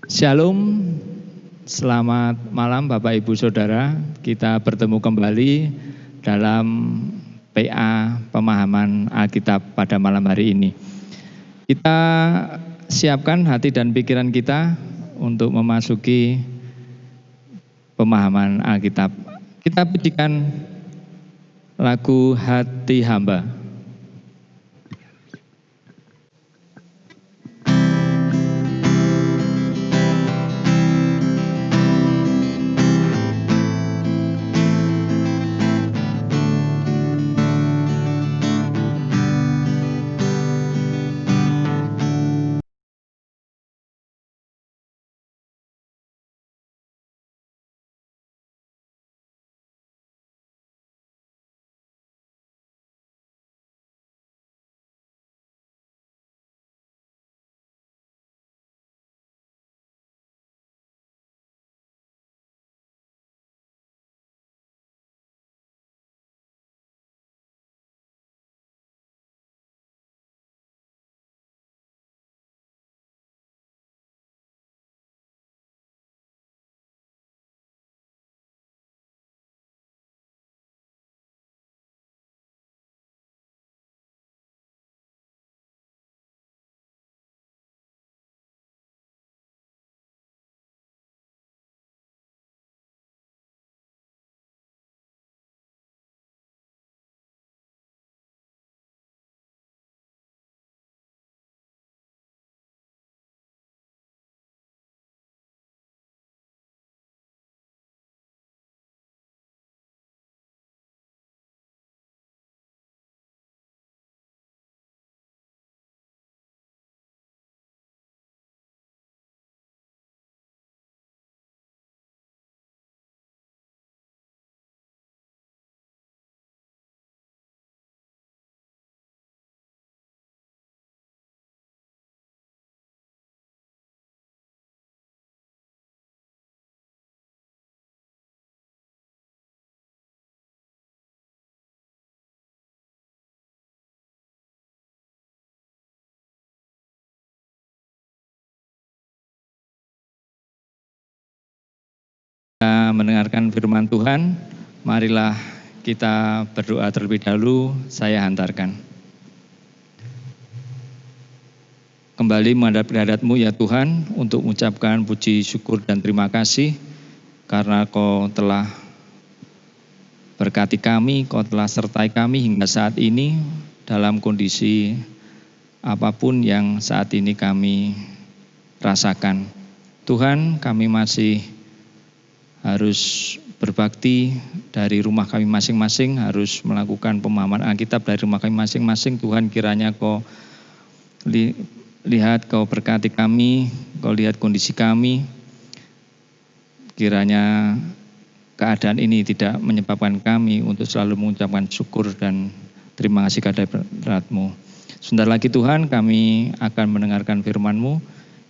Shalom, selamat malam Bapak Ibu Saudara. Kita bertemu kembali dalam PA Pemahaman Alkitab pada malam hari ini. Kita siapkan hati dan pikiran kita untuk memasuki pemahaman Alkitab. Kita pujikan lagu Hati Hamba. Mendengarkan firman Tuhan, marilah kita berdoa terlebih dahulu. Saya hantarkan. Kembali menghadap hadirat-Mu ya Tuhan, untuk mengucapkan puji, syukur, dan terima kasih karena Kau telah berkati kami, Kau telah sertai kami hingga saat ini dalam kondisi apapun yang saat ini kami rasakan. Tuhan, kami masih harus berbakti dari rumah kami masing-masing, harus melakukan pemahaman Alkitab dari rumah kami masing-masing. Tuhan, kiranya Kau lihat, Kau berkati kami, Kau lihat kondisi kami. Kiranya keadaan ini tidak menyebabkan kami untuk selalu mengucapkan syukur dan terima kasih kehadirat-Mu. Sebentar lagi Tuhan, kami akan mendengarkan firman-Mu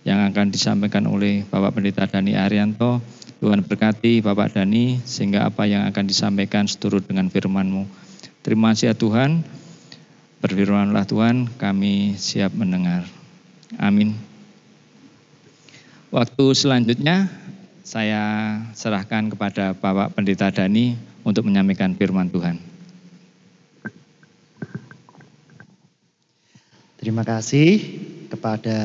yang akan disampaikan oleh Bapak Pendeta Dhani Arianto. Tuhan berkati Bapak Dhani sehingga apa yang akan disampaikan seturut dengan firman-Mu. Terima kasih ya Tuhan, berfirman-Lah Tuhan, kami siap mendengar. Amin. Waktu selanjutnya saya serahkan kepada Bapak Pendeta Dhani untuk menyampaikan firman Tuhan. Terima kasih kepada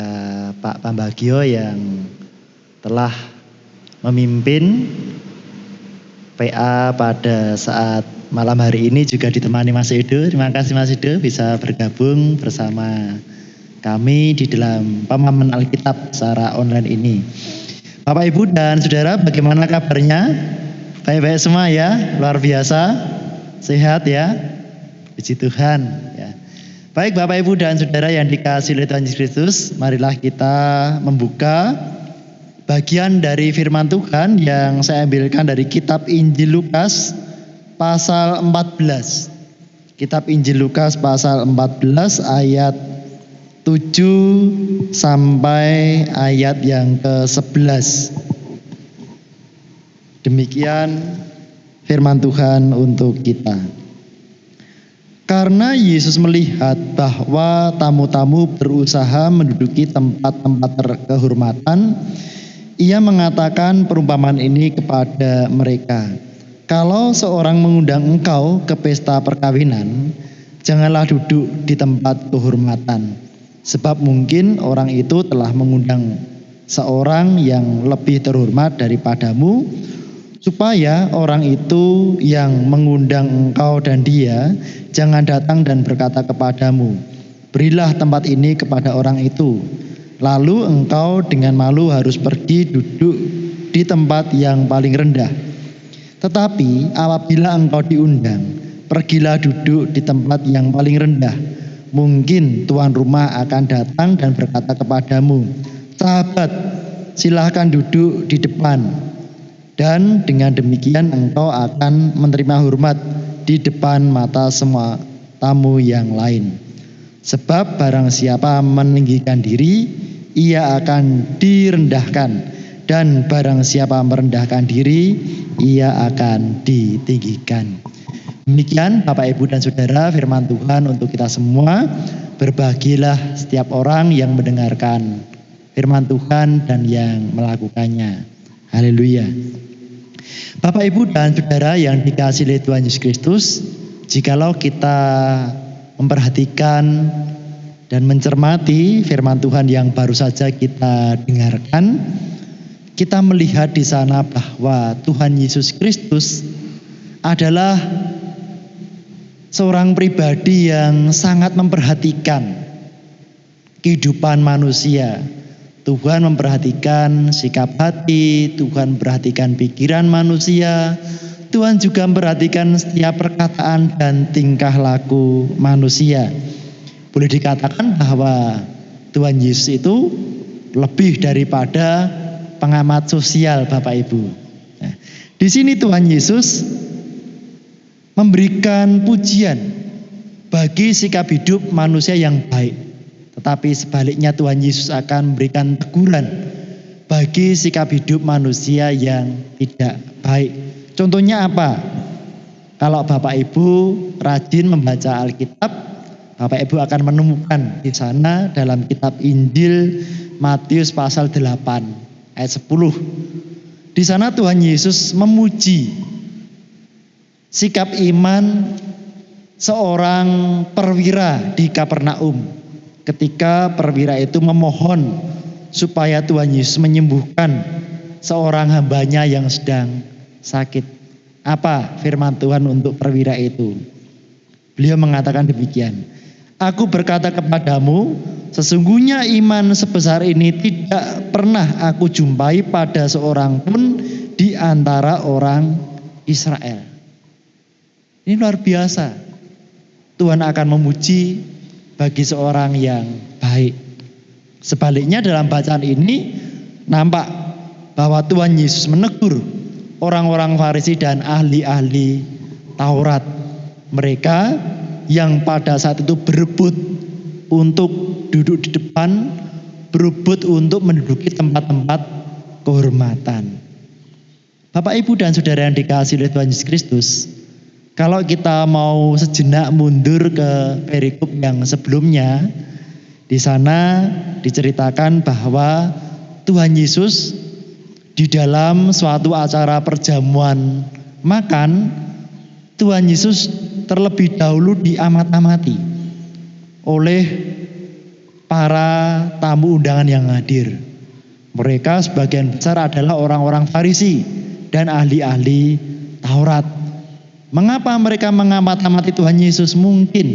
Pak Pambagio yang telah memimpin PA pada saat malam hari ini, juga ditemani Mas Edo. Terima kasih Mas Edo bisa bergabung bersama kami di dalam pemahaman Alkitab secara online ini. Bapak Ibu dan Saudara, bagaimana kabarnya? Baik-baik semua ya, luar biasa, sehat ya, puji Tuhan ya. Baik Bapak Ibu dan Saudara yang dikasihi oleh Tuhan Yesus Kristus, marilah kita membuka bagian dari firman Tuhan yang saya ambilkan dari kitab Injil Lukas pasal 14. Kitab Injil Lukas pasal 14 ayat 7 sampai ayat yang ke-11. Demikian firman Tuhan untuk kita. Karena Yesus melihat bahwa tamu-tamu berusaha menduduki tempat-tempat kehormatan, Ia mengatakan perumpamaan ini kepada mereka. Kalau seorang mengundang engkau ke pesta perkawinan, janganlah duduk di tempat kehormatan, sebab mungkin orang itu telah mengundang seorang yang lebih terhormat daripadamu, supaya orang itu yang mengundang engkau dan dia jangan datang dan berkata kepadamu, berilah tempat ini kepada orang itu. Lalu engkau dengan malu harus pergi duduk di tempat yang paling rendah. Tetapi apabila engkau diundang, pergilah duduk di tempat yang paling rendah. Mungkin tuan rumah akan datang dan berkata kepadamu, sahabat, silahkan duduk di depan. Dan dengan demikian engkau akan menerima hormat di depan mata semua tamu yang lain. Sebab barang siapa meninggikan diri, ia akan direndahkan, dan barang siapa merendahkan diri, ia akan ditinggikan. Demikian Bapak, Ibu, dan Saudara, firman Tuhan untuk kita semua. Berbahagialah setiap orang yang mendengarkan firman Tuhan dan yang melakukannya. Haleluya. Bapak, Ibu, dan Saudara yang dikasihi oleh Tuhan Yesus Kristus, jikalau kita memperhatikan dan mencermati firman Tuhan yang baru saja kita dengarkan, kita melihat di sana bahwa Tuhan Yesus Kristus adalah seorang pribadi yang sangat memperhatikan kehidupan manusia. Tuhan memperhatikan sikap hati, Tuhan memperhatikan pikiran manusia, Tuhan juga memperhatikan setiap perkataan dan tingkah laku manusia. Boleh dikatakan bahwa Tuhan Yesus itu lebih daripada pengamat sosial, Bapak Ibu. Nah, di sini Tuhan Yesus memberikan pujian bagi sikap hidup manusia yang baik. Tetapi sebaliknya Tuhan Yesus akan memberikan teguran bagi sikap hidup manusia yang tidak baik. Contohnya apa? Kalau Bapak Ibu rajin membaca Alkitab, Bapak Ibu akan menemukan di sana dalam kitab Injil Matius pasal 8 ayat 10. Di sana Tuhan Yesus memuji sikap iman seorang perwira di Kapernaum, ketika perwira itu memohon supaya Tuhan Yesus menyembuhkan seorang hambanya yang sedang sakit. Apa firman Tuhan untuk perwira itu? Beliau mengatakan demikian, aku berkata kepadamu, sesungguhnya iman sebesar ini tidak pernah aku jumpai pada seorang pun di antara orang Israel. Ini luar biasa. Tuhan akan memuji bagi seorang yang baik. Sebaliknya dalam bacaan ini nampak bahwa Tuhan Yesus menegur orang-orang Farisi dan ahli-ahli Taurat. Mereka yang pada saat itu berebut untuk duduk di depan, berebut untuk menduduki tempat-tempat kehormatan. Bapak, Ibu, dan Saudara yang dikasihi oleh Tuhan Yesus Kristus, kalau kita mau sejenak mundur ke perikop yang sebelumnya, di sana diceritakan bahwa Tuhan Yesus di dalam suatu acara perjamuan makan, Tuhan Yesus terlebih dahulu diamat-amati oleh para tamu undangan yang hadir. Mereka sebagian besar adalah orang-orang Farisi dan ahli-ahli Taurat. Mengapa mereka mengamat-amati Tuhan Yesus? Mungkin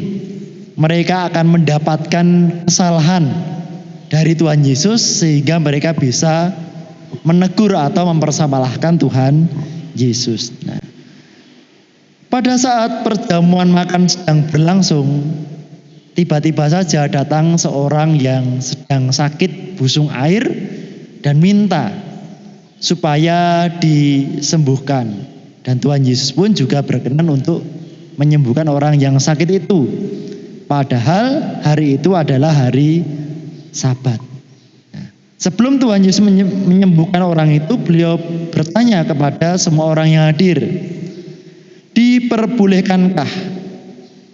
mereka akan mendapatkan kesalahan dari Tuhan Yesus sehingga mereka bisa menegur atau mempersalahkan Tuhan Yesus. Nah, pada saat perjamuan makan sedang berlangsung, tiba-tiba saja datang seorang yang sedang sakit busung air dan minta supaya disembuhkan. Dan Tuhan Yesus pun juga berkenan untuk menyembuhkan orang yang sakit itu. Padahal hari itu adalah hari Sabat. Nah, sebelum Tuhan Yesus menyembuhkan orang itu, beliau bertanya kepada semua orang yang hadir, diperbolehkankah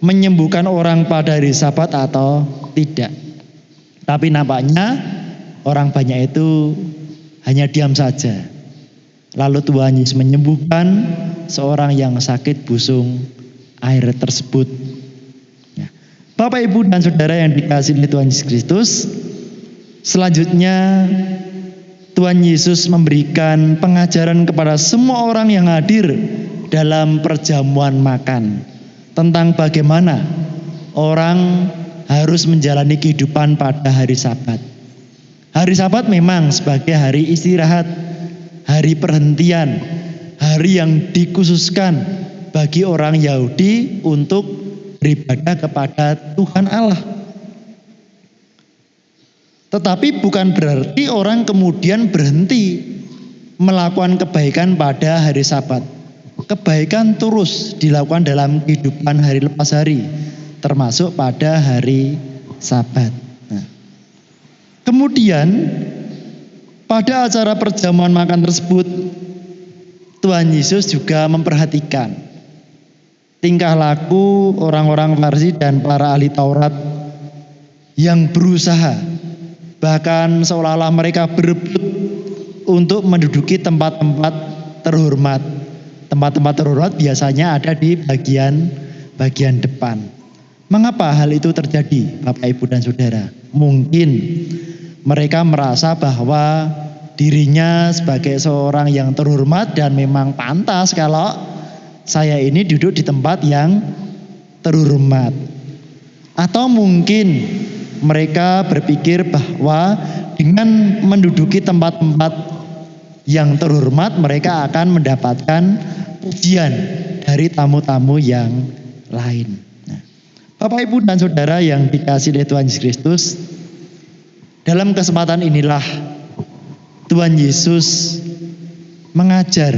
menyembuhkan orang pada hari Sabat atau tidak? Tapi nampaknya orang banyak itu hanya diam saja. Lalu Tuhan Yesus menyembuhkan seorang yang sakit busung air tersebut. Ya. Bapak, Ibu, dan Saudara yang dikasihi oleh Tuhan Yesus Kristus, selanjutnya Tuhan Yesus memberikan pengajaran kepada semua orang yang hadir dalam perjamuan makan tentang bagaimana orang harus menjalani kehidupan pada hari Sabat. Hari Sabat memang sebagai hari istirahat, hari perhentian, hari yang dikhususkan bagi orang Yahudi untuk beribadah kepada Tuhan Allah. Tetapi bukan berarti orang kemudian berhenti melakukan kebaikan pada hari Sabat. Kebaikan terus dilakukan dalam kehidupan hari lepas hari, termasuk pada hari Sabat. Nah, kemudian pada acara perjamuan makan tersebut, Tuhan Yesus juga memperhatikan tingkah laku orang-orang Farisi dan para ahli Taurat yang berusaha, bahkan seolah-olah mereka berebut untuk menduduki tempat-tempat terhormat. Tempat-tempat terhormat biasanya ada di bagian depan. Mengapa hal itu terjadi, Bapak, Ibu, dan Saudara? Mungkin mereka merasa bahwa dirinya sebagai seorang yang terhormat dan memang pantas kalau saya ini duduk di tempat yang terhormat. Atau mungkin mereka berpikir bahwa dengan menduduki tempat-tempat yang terhormat mereka akan mendapatkan pujian dari tamu-tamu yang lain. Nah, Bapak, Ibu, dan Saudara yang dikasihi oleh Tuhan Yesus Kristus, dalam kesempatan inilah Tuhan Yesus mengajar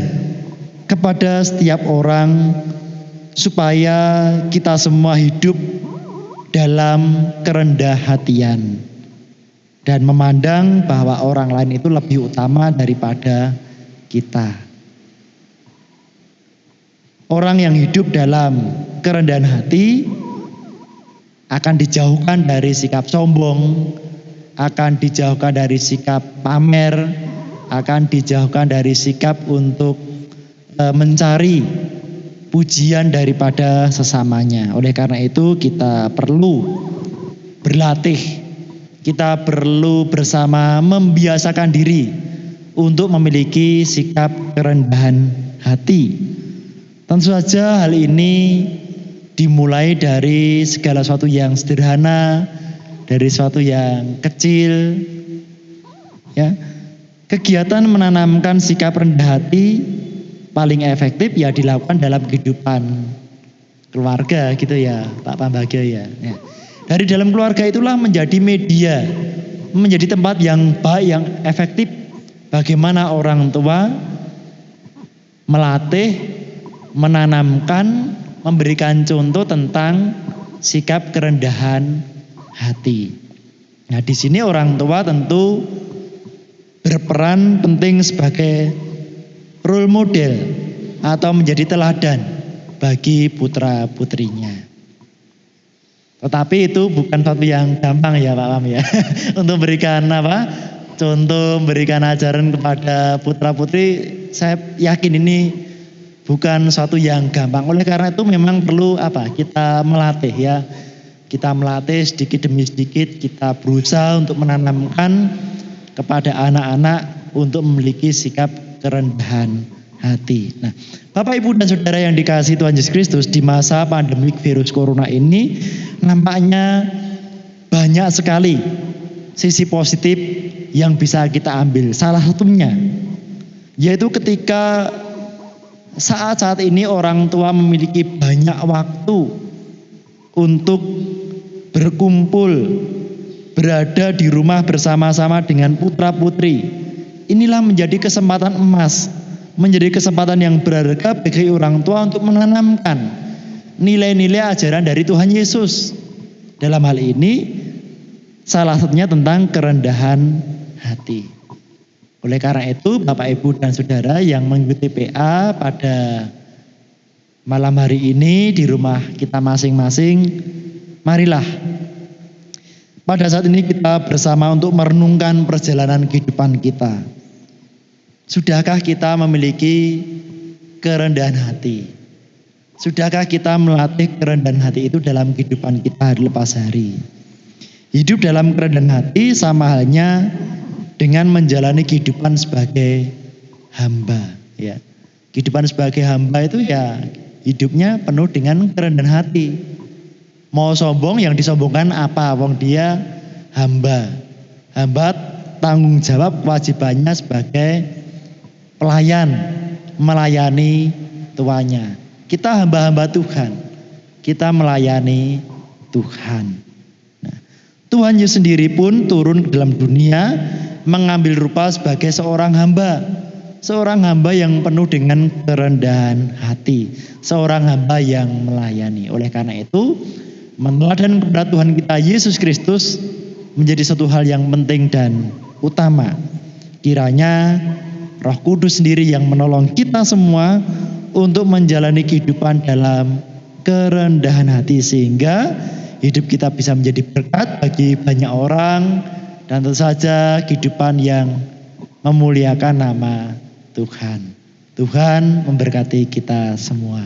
kepada setiap orang supaya kita semua hidup dalam kerendah hatian dan memandang bahwa orang lain itu lebih utama daripada kita. Orang yang hidup dalam kerendahan hati akan dijauhkan dari sikap sombong, akan dijauhkan dari sikap pamer, akan dijauhkan dari sikap untuk mencari pujian daripada sesamanya. Oleh karena itu kita perlu berlatih, kita perlu bersama membiasakan diri untuk memiliki sikap kerendahan hati. Tentu saja hal ini dimulai dari segala sesuatu yang sederhana, dari sesuatu yang kecil. Ya. Kegiatan menanamkan sikap rendah hati paling efektif ya dilakukan dalam kehidupan keluarga gitu ya, Pak Pambagio ya. Dari dalam keluarga itulah menjadi media, menjadi tempat yang baik, yang efektif bagaimana orang tua melatih, menanamkan, memberikan contoh tentang sikap kerendahan hati. Nah, di sini orang tua tentu berperan penting sebagai role model atau menjadi teladan bagi putra-putrinya. Tetapi itu bukan sesuatu yang gampang ya Pak Pam ya. Untuk berikan contoh, berikan ajaran kepada putra-putri, saya yakin ini bukan sesuatu yang gampang. Oleh karena itu memang perlu kita melatih ya. Kita melatih sedikit demi sedikit, kita berusaha untuk menanamkan kepada anak-anak untuk memiliki sikap kerendahan hati. Nah, Bapak, Ibu, dan Saudara yang dikasihi Tuhan Yesus Kristus, di masa pandemik virus corona ini nampaknya banyak sekali sisi positif yang bisa kita ambil. Salah satunya yaitu ketika saat-saat ini orang tua memiliki banyak waktu untuk berkumpul, berada di rumah bersama-sama dengan putra-putri. Inilah menjadi kesempatan emas, menjadi kesempatan yang berharga bagi orang tua untuk menanamkan nilai-nilai ajaran dari Tuhan Yesus. Dalam hal ini salah satunya tentang kerendahan hati. Oleh karena itu Bapak, Ibu, dan Saudara yang mengikuti PA pada malam hari ini di rumah kita masing-masing, marilah pada saat ini kita bersama untuk merenungkan perjalanan kehidupan kita. Sudahkah kita memiliki kerendahan hati? Sudahkah kita melatih kerendahan hati itu dalam kehidupan kita hari lepas hari? Hidup dalam kerendahan hati sama halnya dengan menjalani kehidupan sebagai hamba. Ya. Kehidupan sebagai hamba itu ya hidupnya penuh dengan kerendahan hati. Mau sombong, yang disombongkan apa? Wong dia hamba. Hamba tanggung jawab kewajibannya sebagai pelayan, melayani tuannya. Kita hamba-hamba Tuhan, kita melayani Tuhan. Nah, Tuhan Yesus sendiri pun turun ke dalam dunia mengambil rupa sebagai seorang hamba yang penuh dengan kerendahan hati, seorang hamba yang melayani. Oleh karena itu, meneladani kepada Tuhan kita Yesus Kristus menjadi satu hal yang penting dan utama. Kiranya Roh Kudus sendiri yang menolong kita semua untuk menjalani kehidupan dalam kerendahan hati, sehingga hidup kita bisa menjadi berkat bagi banyak orang, dan tentu saja kehidupan yang memuliakan nama Tuhan. Tuhan memberkati kita semua.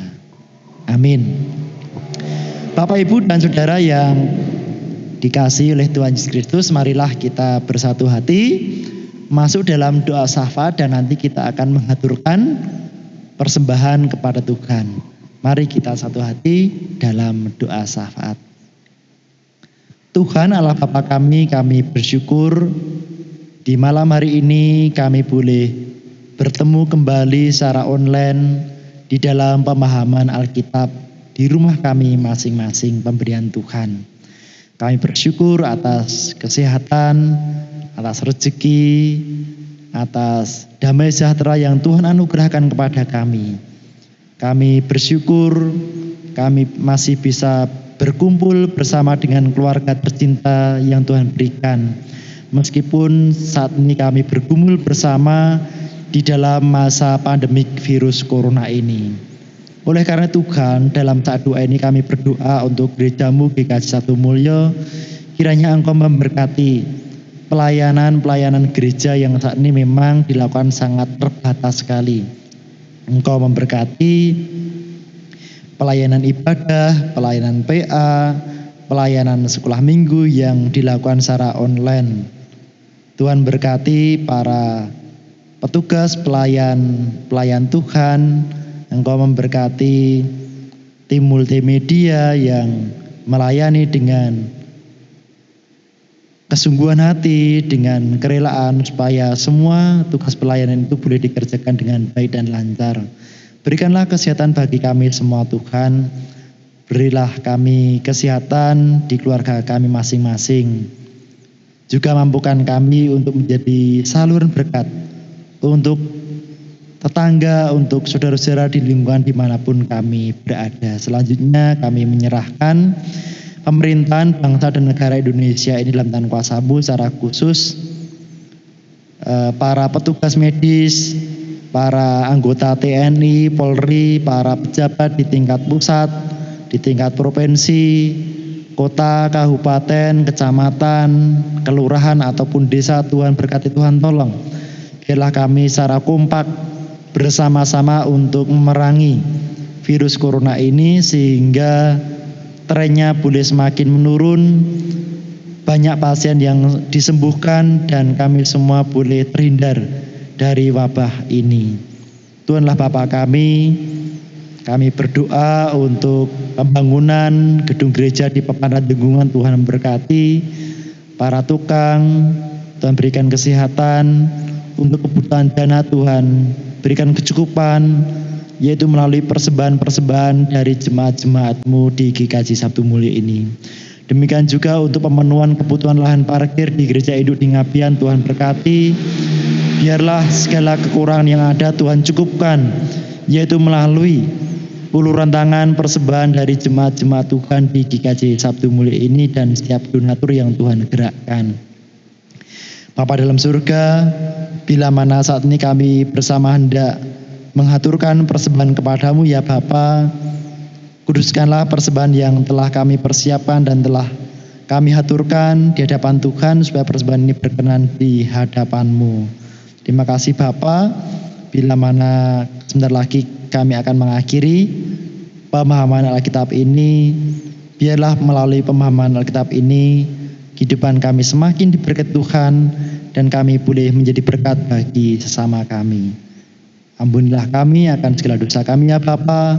Amin. Bapak, Ibu, dan Saudara yang dikasihi oleh Tuhan Yesus Kristus, marilah kita bersatu hati masuk dalam doa syafaat, dan nanti kita akan mengaturkan persembahan kepada Tuhan. Mari kita satu hati dalam doa syafaat. Tuhan Allah Bapa kami bersyukur di malam hari ini kami boleh bertemu kembali secara online di dalam pemahaman Alkitab di rumah kami masing-masing pemberian Tuhan. Kami bersyukur atas kesehatan, atas rezeki, atas damai sejahtera yang Tuhan anugerahkan kepada kami. Kami bersyukur kami masih bisa berkumpul bersama dengan keluarga tercinta yang Tuhan berikan. Meskipun saat ini kami bergumul bersama di dalam masa pandemik virus corona ini. Oleh karena Tuhan, dalam saat doa ini kami berdoa untuk gerejamu GKJ 1 Mulyo, kiranya Engkau memberkati pelayanan gereja yang saat ini memang dilakukan sangat terbatas sekali. Engkau memberkati pelayanan ibadah, pelayanan PA, pelayanan sekolah minggu yang dilakukan secara online. Tuhan berkati para petugas pelayan Tuhan. Engkau memberkati tim multimedia yang melayani dengan kesungguhan hati, dengan kerelaan, supaya semua tugas pelayanan itu boleh dikerjakan dengan baik dan lancar. Berikanlah kesehatan bagi kami semua Tuhan. Berilah kami kesehatan di keluarga kami masing-masing. Juga mampukan kami untuk menjadi saluran berkat untuk tetangga, untuk saudara-saudara di lingkungan dimanapun kami berada. Selanjutnya kami menyerahkan pemerintahan bangsa dan negara Indonesia ini dalam tangan kuasa-Mu, secara khusus para petugas medis, para anggota TNI, Polri, para pejabat di tingkat pusat, di tingkat provinsi, kota, kabupaten, kecamatan, kelurahan ataupun desa. Tuhan berkati, Tuhan tolong. Biarlah kami secara kompak bersama-sama untuk memerangi virus corona ini, sehingga trennya boleh semakin menurun, banyak pasien yang disembuhkan, dan kami semua boleh terhindar dari wabah ini. Tuhanlah Bapa kami berdoa untuk pembangunan gedung gereja di Pepadan Tenggungan. Tuhan memberkati para tukang, Tuhan berikan kesehatan, untuk kebutuhan dana Tuhan berikan kecukupan, yaitu melalui persembahan-persembahan dari jemaat-jemaat-Mu di GKJ 1 Mulyo ini. Demikian juga untuk pemenuhan kebutuhan lahan parkir di Gereja Induk di Ngapian. Tuhan berkati, biarlah segala kekurangan yang ada Tuhan cukupkan, yaitu melalui uluran tangan persembahan dari jemaat-jemaat Tuhan di GKJ 1 Mulyo ini dan setiap donatur yang Tuhan gerakkan. Bapa dalam surga, bila mana saat ini kami bersama hendak mengaturkan persembahan kepada-Mu ya Bapa, kuduskanlah persembahan yang telah kami persiapkan dan telah kami haturkan di hadapan Tuhan, supaya persembahan ini berkenan di hadapan-Mu. Terima kasih Bapa, bila mana sebentar lagi kami akan mengakhiri pemahaman Alkitab ini. Biarlah melalui pemahaman Alkitab ini, kehidupan kami semakin diberkati Tuhan, dan kami boleh menjadi berkat bagi sesama kami. Ampunilah kami akan segala dosa kami ya Bapa.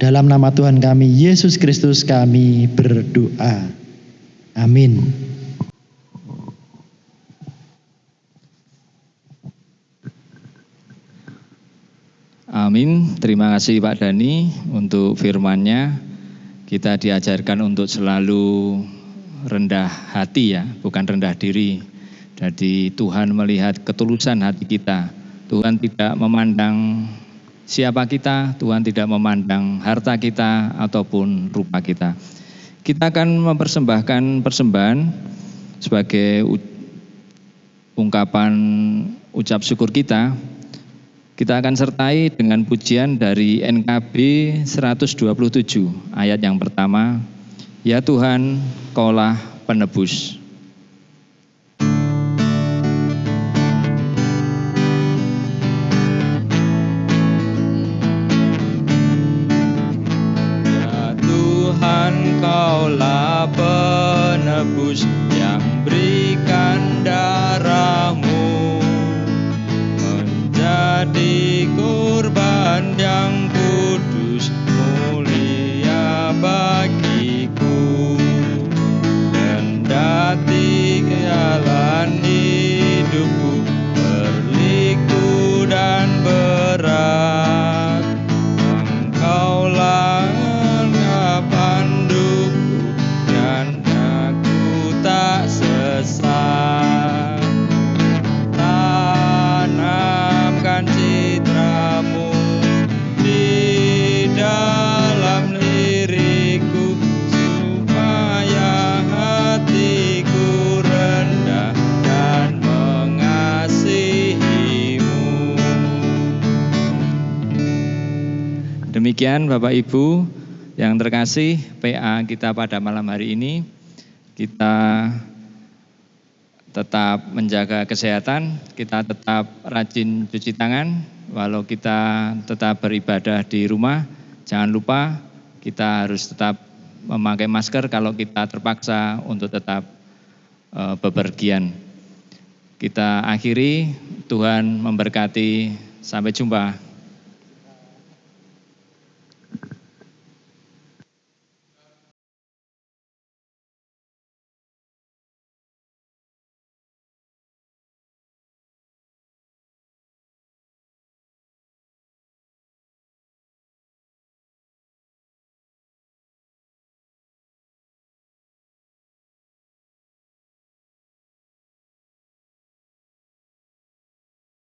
Dalam nama Tuhan kami, Yesus Kristus kami berdoa. Amin. Amin. Terima kasih Pak Dhani untuk firman-Nya. Kita diajarkan untuk selalu rendah hati ya, bukan rendah diri. Jadi Tuhan melihat ketulusan hati kita. Tuhan tidak memandang siapa kita, Tuhan tidak memandang harta kita ataupun rupa kita. Kita akan mempersembahkan persembahan sebagai ungkapan ucap syukur kita. Kita akan sertai dengan pujian dari NKB 127 ayat yang pertama. Ya Tuhan, Kaulah penebus. Ya Tuhan, Kaulah penebus yang berikan darah-Mu menjadi kurban yang kudus, mulia bagiku. Kendati jalan hidupku berliku dan berat, Engkaulah panduku dan aku tak sesat. Tanamkan citra-Mu di dalam diriku, supaya hatiku rendah dan mengasihi-Mu. Demikian Bapak Ibu yang terkasih, PA kita pada malam hari ini. Kita tetap menjaga kesehatan, kita tetap rajin cuci tangan, walau kita tetap beribadah di rumah. Jangan lupa kita harus tetap memakai masker kalau kita terpaksa untuk tetap bepergian. Kita akhiri, Tuhan memberkati, sampai jumpa.